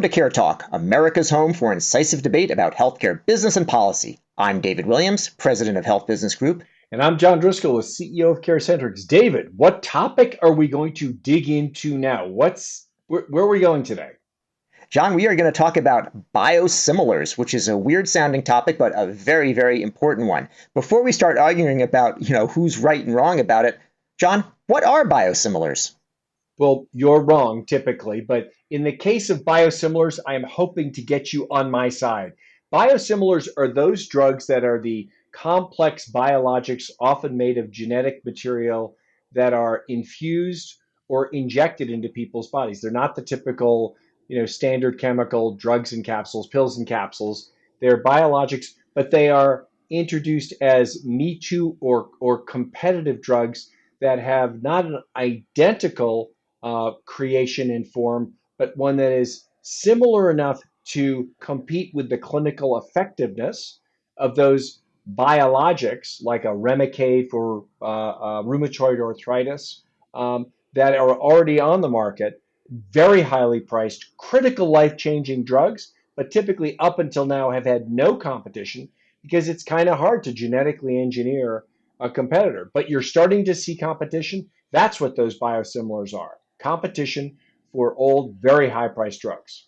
Welcome to CareTalk, America's home for incisive debate about healthcare business and policy. I'm David Williams, president of Health Business Group. And I'm John Driscoll, the CEO of CareCentrix. David, what topic are we going to dig into now? Where are we going today? John, we are going to talk about biosimilars, which is a weird sounding topic, but a very, very important one. Before we start arguing about, who's right and wrong about it, John, what are biosimilars? Well, you're wrong typically, but in the case of biosimilars, I am hoping to get you on my side. Biosimilars are those drugs that are the complex biologics, often made of genetic material, that are infused or injected into people's bodies. They're not the typical, standard chemical drugs and capsules, pills and capsules. They're biologics, but they are introduced as me too or competitive drugs that have not an identical creation and form, but one that is similar enough to compete with the clinical effectiveness of those biologics, like a Remicade for rheumatoid arthritis, that are already on the market, very highly priced, critical life-changing drugs, but typically up until now have had no competition because it's kind of hard to genetically engineer a competitor. But you're starting to see competition. That's what those biosimilars are. Competition for old, very high-priced drugs.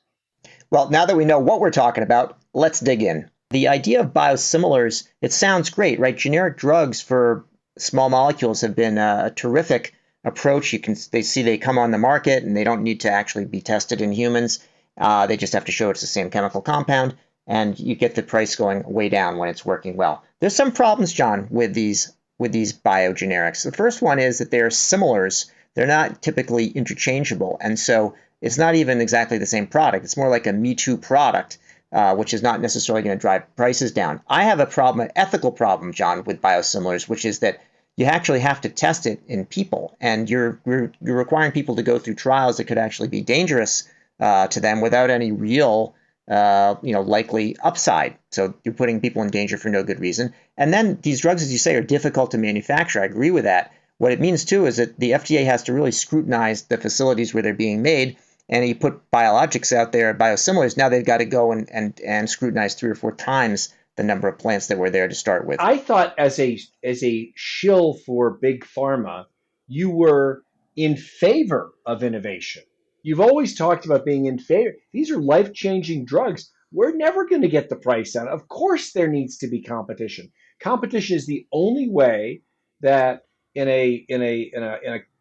Well, now that we know what we're talking about, let's dig in. The idea of biosimilars, it sounds great, right? Generic drugs for small molecules have been a terrific approach. They come on the market and they don't need to actually be tested in humans. They just have to show it's the same chemical compound, and you get the price going way down when it's working well. There's some problems, John, with these biogenerics. The first one is that they're similars. They're not typically interchangeable, and so it's not even exactly the same product. It's more like a Me Too product, which is not necessarily going to drive prices down. I have an ethical problem, John, with biosimilars, which is that you actually have to test it in people, and you're requiring people to go through trials that could actually be dangerous to them without any real likely upside. So you're putting people in danger for no good reason. And then these drugs, as you say, are difficult to manufacture. I agree with that. What it means, too, is that the FDA has to really scrutinize the facilities where they're being made. And you put biologics out there, biosimilars, now they've got to go and scrutinize 3 or 4 times the number of plants that were there to start with. I thought as a shill for big pharma, you were in favor of innovation. You've always talked about being in favor. These are life-changing drugs. We're never going to get the price down. Of course, there needs to be competition. Competition is the only way that in a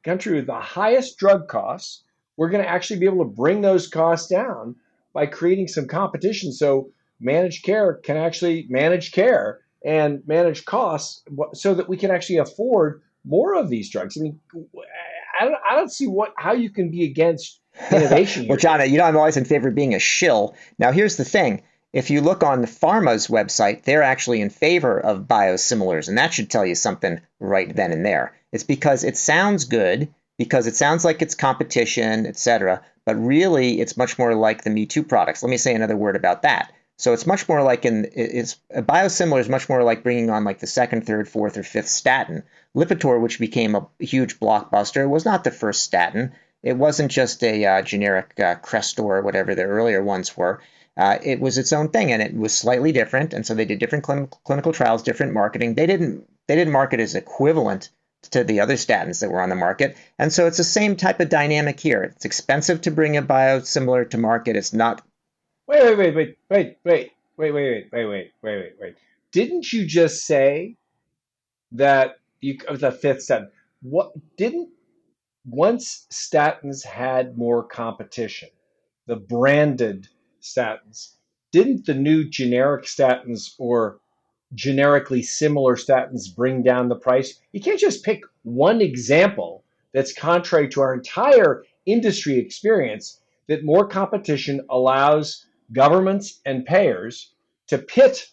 country with the highest drug costs, we're going to actually be able to bring those costs down by creating some competition. So managed care can actually manage care and manage costs so that we can actually afford more of these drugs. I mean, I don't see how you can be against innovation here. Well, John, I'm always in favor of being a shill. Now, here's the thing. If you look on the pharma's website, they're actually in favor of biosimilars, and that should tell you something right then and there. It's because it sounds good, because it sounds like it's competition, et cetera, but really it's much more like the Me Too products. Let me say another word about that. So it's much more like a biosimilar is much more like bringing on like the second, third, fourth, or fifth statin. Lipitor, which became a huge blockbuster, was not the first statin. It wasn't just a generic Crestor or whatever the earlier ones were. It was its own thing, and it was slightly different. And so they did different clinical trials, different marketing. They didn't market as equivalent to the other statins that were on the market. And so it's the same type of dynamic here. It's expensive to bring a biosimilar to market. It's not. Wait. Didn't you just say that the fifth statin? Once statins had more competition, the branded statins, didn't the new generic statins or generically similar statins bring down the price? You can't just pick one example that's contrary to our entire industry experience, that more competition allows governments and payers to pit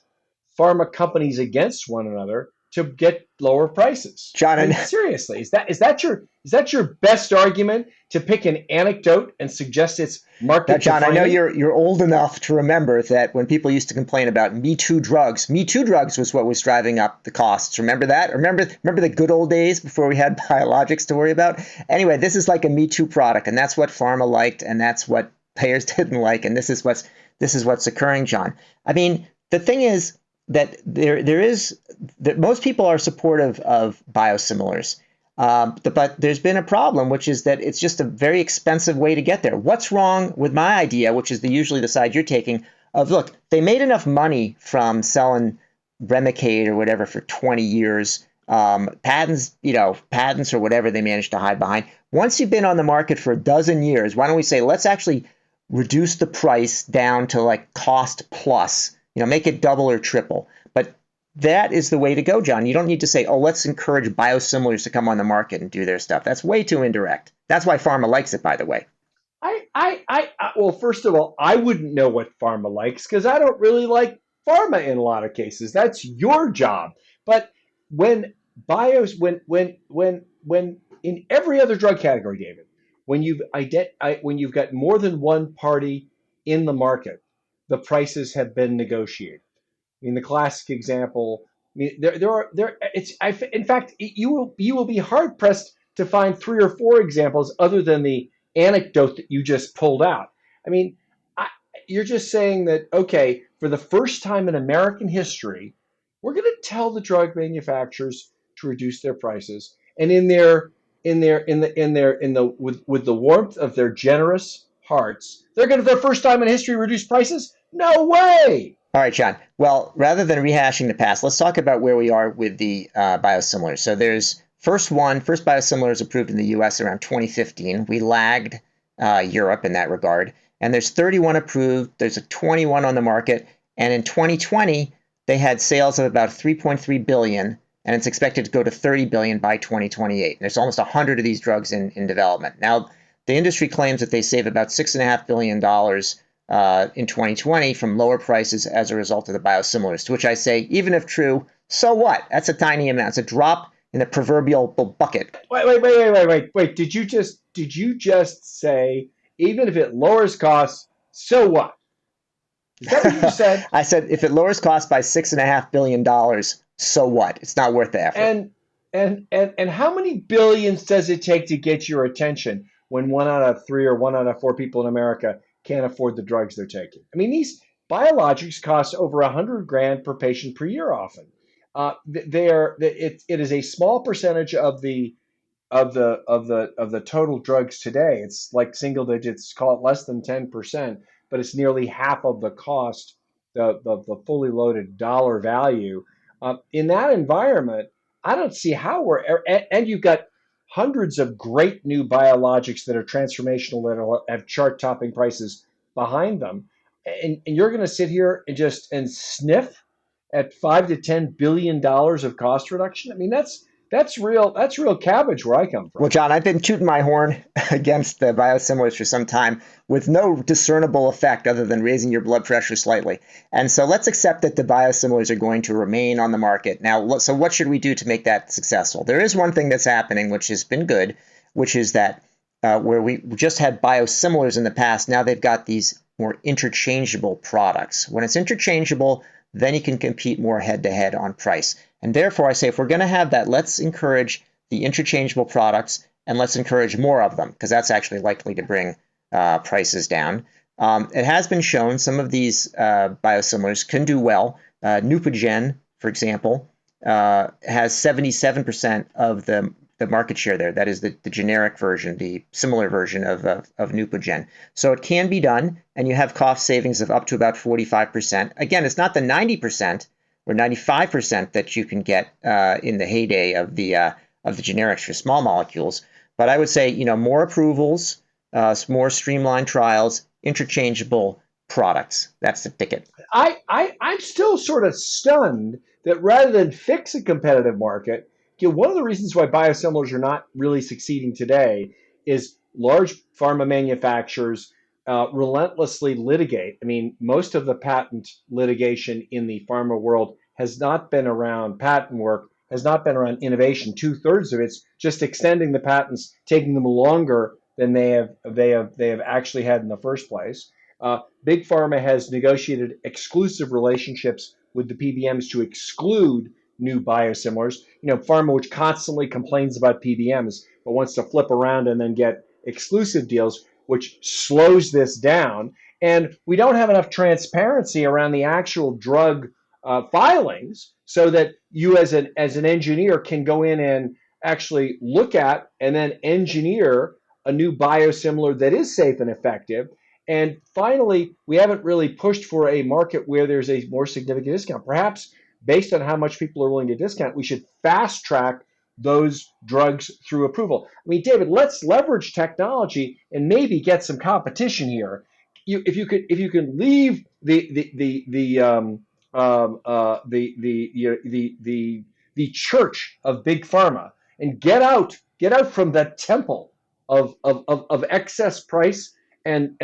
pharma companies against one another to get lower prices. John, I mean, seriously, is that your best argument, to pick an anecdote and suggest it's market? Now, John, I know you're old enough to remember that when people used to complain about Me Too drugs was what was driving up the costs. Remember that? Remember the good old days before we had biologics to worry about? Anyway, this is like a Me Too product, and that's what pharma liked, and that's what payers didn't like, and this is what's occurring, John. I mean, the thing is that there is that most people are supportive of biosimilars. But there's been a problem, which is that it's just a very expensive way to get there. What's wrong with my idea, which is usually the side you're taking, of look, they made enough money from selling Remicade or whatever for 20 years, patents or whatever they managed to hide behind. Once you've been on the market for a dozen years, why don't we say, let's actually reduce the price down to like cost plus, make it double or triple. But that is the way to go, John. You don't need to say, oh, let's encourage biosimilars to come on the market and do their stuff. That's way too indirect. That's why pharma likes it, by the way. Well, first of all, I wouldn't know what pharma likes because I don't really like pharma in a lot of cases. That's your job. But when when in every other drug category, David, when you've got more than one party in the market, the prices have been negotiated. I mean, the classic example. I mean, in fact, you will be hard pressed to find three or four examples other than the anecdote that you just pulled out. I mean, I, you're just saying that okay, for the first time in American history, we're going to tell the drug manufacturers to reduce their prices, and with the warmth of their generous hearts, they're going to, for the first time in history, reduce prices. No way. All right, John. Well, rather than rehashing the past, let's talk about where we are with the biosimilars. So there's first biosimilars approved in the U.S. around 2015. We lagged Europe in that regard. And there's 31 approved. There's a 21 on the market. And in 2020, they had sales of about 3.3 billion, and it's expected to go to 30 billion by 2028. There's almost 100 of these drugs in development. Now, the industry claims that they save about $6.5 billion in 2020 from lower prices as a result of the biosimilars, to which I say, even if true, so what? That's a tiny amount. It's a drop in the proverbial bucket. Wait. Did you just say, even if it lowers costs, so what? Is that what you said? I said, if it lowers costs by $6.5 billion, so what? It's not worth the effort. And how many billions does it take to get your attention when 1 out of 3 or 1 out of 4 people in America can't afford the drugs they're taking? I mean, these biologics cost over $100,000 per patient per year. Often, it is a small percentage of the total drugs today. It's like single digits, call it less than 10%, but it's nearly half of the cost, the fully loaded dollar value. In that environment, I don't see how and you've got hundreds of great new biologics that are transformational that have chart-topping prices behind them, and you're going to sit here and sniff at $5 to $10 billion of cost reduction. I mean, that's real cabbage where I come from. Well, John, I've been tooting my horn against the biosimilars for some time with no discernible effect other than raising your blood pressure slightly. And so let's accept that the biosimilars are going to remain on the market. Now, so what should we do to make that successful? There is one thing that's happening, which has been good, which is that where we just had biosimilars in the past, now they've got these more interchangeable products. When it's interchangeable, then you can compete more head-to-head on price. And therefore, I say, if we're going to have that, let's encourage the interchangeable products and let's encourage more of them, because that's actually likely to bring prices down. It has been shown some of these biosimilars can do well. Neupogen, for example, has 77% of the market share there. That is the generic version, the similar version of Neupogen. So it can be done, and you have cost savings of up to about 45%. Again, it's not the 90% or 95% that you can get in the heyday of the generics for small molecules. But I would say, more approvals, more streamlined trials, interchangeable products. That's the ticket. I'm still sort of stunned that rather than fix a competitive market, one of the reasons why biosimilars are not really succeeding today is large pharma manufacturers relentlessly litigate. I mean, most of the patent litigation in the pharma world has not been around patent work, has not been around innovation. 2/3 of it's just extending the patents, taking them longer than they have actually had in the first place. Big pharma has negotiated exclusive relationships with the PBMs to exclude new biosimilars. Pharma, which constantly complains about PBMs, but wants to flip around and then get exclusive deals, which slows this down. And we don't have enough transparency around the actual drug filings so that you as an engineer can go in and actually look at and then engineer a new biosimilar that is safe and effective. And finally, we haven't really pushed for a market where there's a more significant discount. Perhaps based on how much people are willing to discount, we should fast track those drugs through approval. I mean, David, let's leverage technology and maybe get some competition here. If you can leave the church of big pharma and get out from the temple of excess price and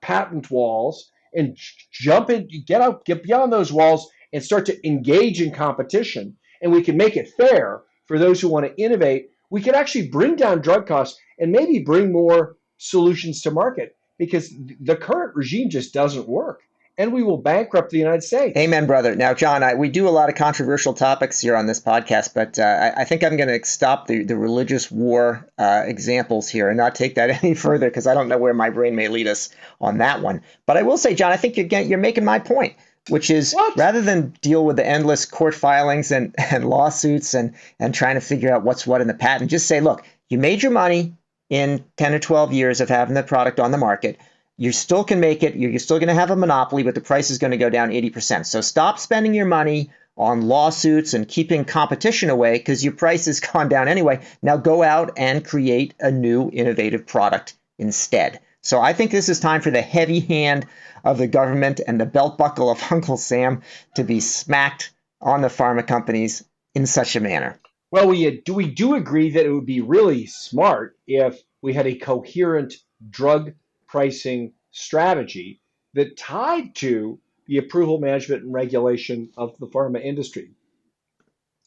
patent walls and jump in, get beyond those walls and start to engage in competition, and we can make it fair for those who want to innovate, we could actually bring down drug costs and maybe bring more solutions to market, because the current regime just doesn't work, and we will bankrupt the United States. Amen, brother. Now, John, we do a lot of controversial topics here on this podcast, but I think I'm going to stop the religious war examples here and not take that any further, because I don't know where my brain may lead us on that one. But I will say, John, I think you're making my point, which is rather than deal with the endless court filings and lawsuits and trying to figure out what's what in the patent, just say, look, you made your money in 10 or 12 years of having the product on the market. You still can make it. You're still going to have a monopoly, but the price is going to go down 80%. So stop spending your money on lawsuits and keeping competition away, because your price has gone down anyway. Now go out and create a new innovative product instead. So I think this is time for the heavy hand of the government and the belt buckle of Uncle Sam to be smacked on the pharma companies in such a manner. Well, we do agree that it would be really smart if we had a coherent drug pricing strategy that tied to the approval, management, and regulation of the pharma industry,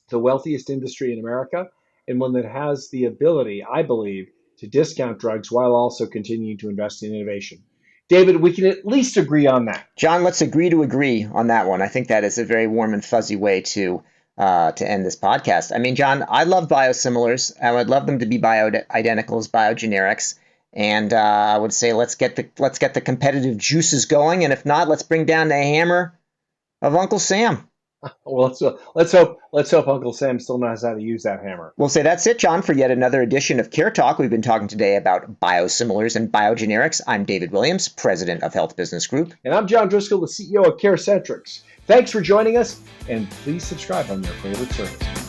the wealthiest industry in America, and one that has the ability, I believe, to discount drugs while also continuing to invest in innovation. David, we can at least agree on that. John, let's agree to agree on that one. I think that is a very warm and fuzzy way to end this podcast. I mean, John, I love biosimilars. I would love them to be bioidenticals, biogenerics. And I would say let's get the competitive juices going. And if not, let's bring down the hammer of Uncle Sam. Well, let's hope Uncle Sam still knows how to use that hammer. We'll say that's it, John, for yet another edition of CareTalk. We've been talking today about biosimilars and biogenerics. I'm David Williams, president of Health Business Group. And I'm John Driscoll, the CEO of CareCentrix. Thanks for joining us, and please subscribe on your favorite service.